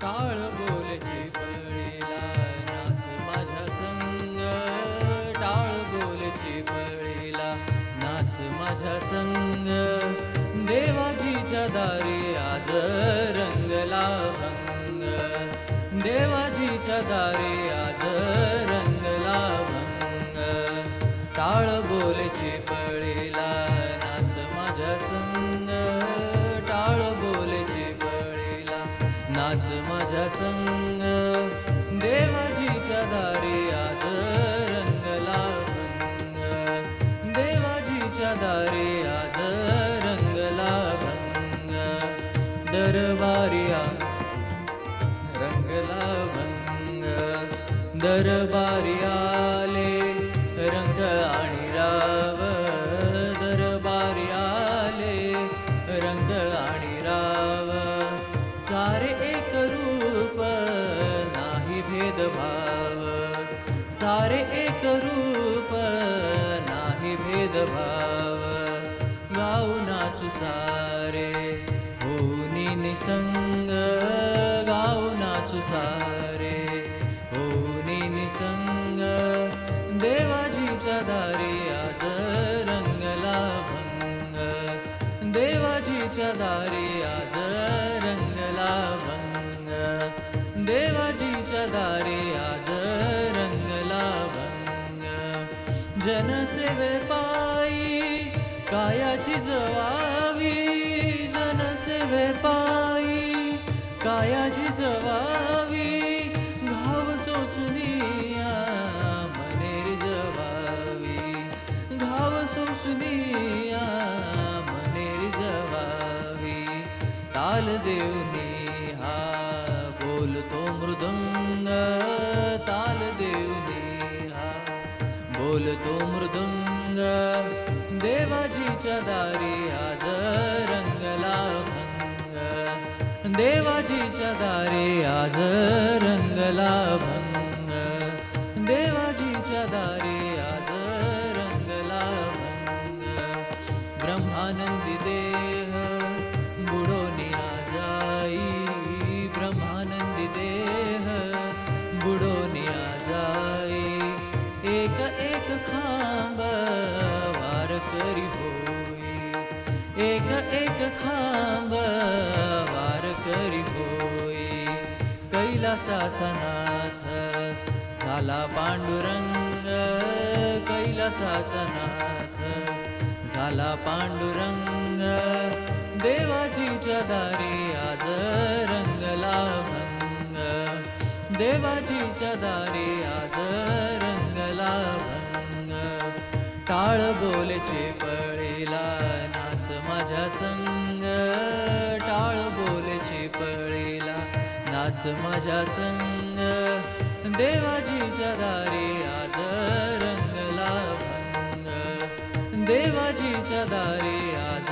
टाळ बोलची पळीला नाच माझ्या संग, टाळ बोलची पळीला नाच माझ्या संग. देवाजीच्या दारी आज रंगला भंग, देवाजीच्या दारी आज रंगला भंग. टाळ बोलची पळीला नाच माझ्या संग, टाळ बोलची पळीला नाच माझ्या संग. देवाजीच्या दारी आज रंगला भंग, देवाजीच्या दारी आज रंगला भंग. दरबारिया रंगला भंग, दरबारी आले रंग आणि राव, दरबारी आले रंग आणि राव. सारे एक रूप नाही भेदभाव, सारे एक रूप नाही भेदभाव. गाऊ नाचू सारे होनी निसंग, गाऊ नाचू सारे होनी निसंग. देवाजीच्या दारी आज रंगला भंग, देवाजीच्या दारी आज रंगला भंग, देवाजीच्या दारी आज रंगला भंग. जनसेवे पायी कायाची जवावी, जनसेवे पायी कायाची जवावी. घाव सोसुनिया मनेर जवावी, घाव सोसुनिया मनेर जवावी. ताल देऊनी हा बोलतो मृदंग, ताल देऊनी हा बोलतो मृदंग. देवाजीच्या दारी आज रंगला भंग, देवाजीच्या दारी आज रंगला भंग, देवाजीच्या दारी आज रंगला भंग. ब्रह्मानंदी देह बुडोनिया जाई, ब्रह्मानंदी देह बुडोनिया जाई. एक एक खांब वार करी होई, एक एक खांब वार करी होई. कैलासाचा नाथ झाला पांडुरंग, कैलासाचा नाथ झाला पांडुरंग. देवाजीच्या दारी आज रंगला भंग, देवाजीच्या दारी आज रंगला भंग. टाळ बोलचे पळीला नाच माझ्या संग, टाळ बोलचे पळीला नाच माझ्या संग. देवाजीच्या दारी आज रंगला भंग, देवाजीच्या दारी आज